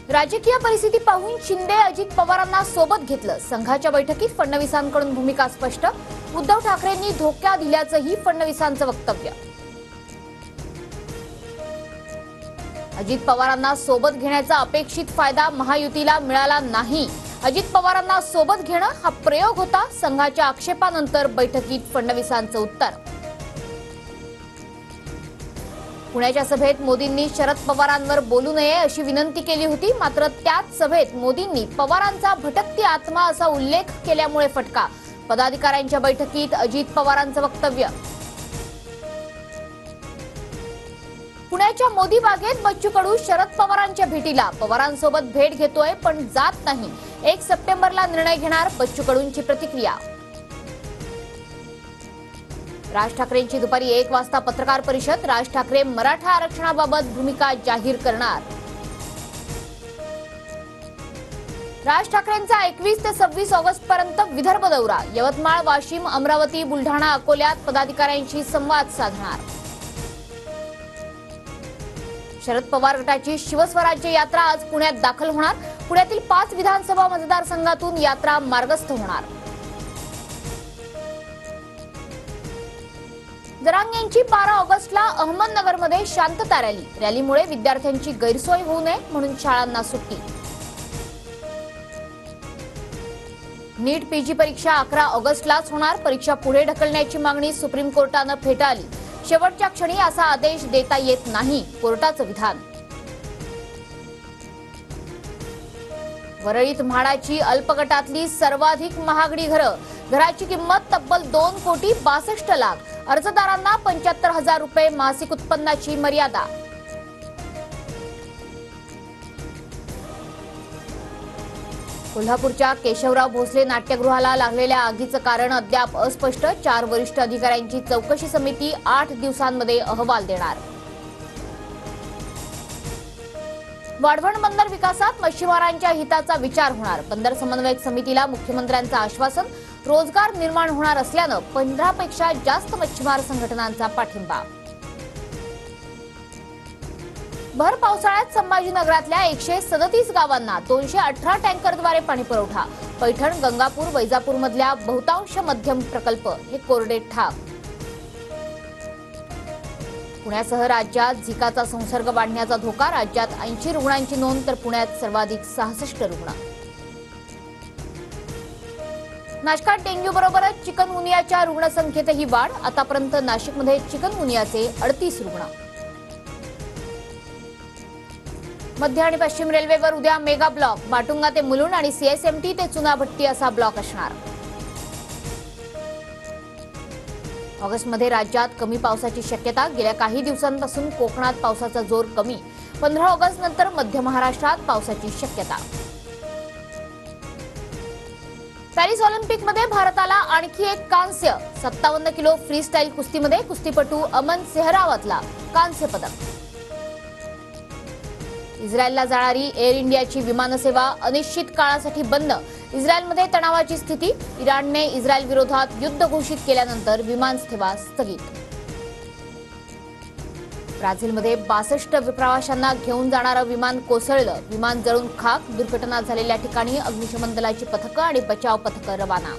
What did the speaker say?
राजकीय परिस्थिती पाहून शिंदे अजित पवारांना सोबत घेतलं। संघाच्या बैठकीत फडणवीसांकडून भूमिका स्पष्ट। उद्धव ठाकरेंनी धोका दिल्याचंही फडणवीसांचं वक्तव्य। अजित पवारांना सोबत घेण्याचा अपेक्षित फायदा महायुतीला मिळाला नाही। अजित पवारांना सोबत घेणं हा प्रयोग होता। संघाच्या आक्षेपानंतर बैठकीत फडणवीसांचं उत्तर। पुण्याच्या सभेत मोदींनी शरद पवारांवर बोलू नये अशी विनंती केली होती। मात्र त्याच सभेत मोदींनी पवारांचा भटकती आत्मा असा उल्लेख केल्यामुळे फटका। पदाधिकाऱ्यांच्या बैठकीत अजित पवारांचं वक्तव्य। पुण्याच्या मोदी बागेत बच्चू कडू शरद पवारांच्या भेटीला। पवारांसोबत भेट घेतोय पण जात नाही। 1 सप्टेंबरला निर्णय घेणार, बच्चू कडूंची प्रतिक्रिया। राज ठाकरेंची दुपारी 1 वाजता पत्रकार परिषद। राज ठाकरे मराठा आरक्षणाबाबत भूमिका जाहीर करणार। राज ठाकरेंचा 21 ते 26 ऑगस्ट पर्यंत विदर्भ दौरा। यवतमाळ, वाशिम, अमरावती, बुलढाणा, अकोल्यात पदाधिकाऱ्यांशी संवाद साधणार। शरद पवार गटाची शिवस्वराज्य यात्रा आज पुण्यात दाखल होणार। पुण्यातील 5 विधानसभा मतदारसंघातून यात्रा मार्गस्थ होणार। जरांगेंची 12 ऑगस्टला अहमदनगरमध्ये शांतता रॅली। रॅलीमुळे विद्यार्थ्यांची गैरसोय होऊ नये म्हणून शाळांना सुट्टी। नीट पीजी परीक्षा 11 ऑगस्टलाच होणार। परीक्षा पुढे ढकलण्याची मागणी सुप्रीम कोर्टानं फेटाळली। शेवटच्या क्षणी असा आदेश देता येत नाही, कोर्टाचं विधान। वरळीत म्हाडाची अल्पगटातली सर्वाधिक महागडी घरं। घराची किंमत तब्बल 2,62,00,000। अर्जदारांना 75,000 रुपये मासिक उत्पन्नाची मर्यादा। कोल्हापूरच्या केशवराव भोसले नाट्यगृहाला लागलेल्या आगीचं कारण अद्याप अस्पष्ट। 4 वरिष्ठ अधिकाऱ्यांची चौकशी समिती 8 दिवसांमध्ये अहवाल देणार। वाढवण बंदर विकासात मच्छीमारांच्या हिताचा विचार होणार। बंदर समन्वयक समितीला मुख्यमंत्र्यांचं आश्वासन। रोजगार निर्माण होणार असल्यानं 15 पेक्षा जास्त मच्छीमार संघटनांचा पाठिंबा। भर पावसाळ्यात संभाजीनगरातल्या 137 गावांना 218 टँकरद्वारे पाणी पुरवठा। पैठण, गंगापूर, वैजापूरमधल्या बहुतांश मध्यम प्रकल्प हे कोरडे ठाक। पुण्यासह राज्यात झिकाचा संसर्ग वाढण्याचा धोका। राज्यात 80 रुग्णांची नोंद तर पुण्यात सर्वाधिक 66 रुग्ण। नाशकात डेंग्यू बरोबरच चिकनगुनियाच्या रुग्णसंख्येतही वाढ। आतापर्यंत नाशिकमध्ये चिकनगुनियाचे 38 रुग्ण। मध्य आणि पश्चिम रेल्वेवर उद्या मेगा ब्लॉक। माटुंगा ते मुलुंड आणि सीएसएमटी ते चुनाभट्टी असा ब्लॉक असणार। ऑगस्टमध्ये राज्यात कमी पावसाची शक्यता। गेल्या काही दिवसांपासून कोकणात पावसाचा जोर कमी। 15 ऑगस्ट नंतर मध्य महाराष्ट्रात पावसाची शक्यता। पॅरिस ऑलिम्पिकमध्ये भारताला आणखी एक कांस्य। 57 किलो फ्रीस्टाईल कुस्तीमध्ये कुस्तीपटू अमन सेहरावतला कांस्य पदक। इस्रायलला जाणारी एअर इंडियाची विमानसेवा अनिश्चित काळासाठी बंद। इस्रायलमध्ये तणावाची स्थिती। इराणने इस्रायल विरोधात युद्ध घोषित केल्यानंतर विमानसेवा स्थगित। ब्राझीलमध्ये 62 प्रवाशांना घेऊन जाणारं विमान कोसळलं। विमान जळून खाक। दुर्घटना झालेल्या ठिकाणी अग्निशमन दलाची पथकं आणि बचाव पथकं रवाना।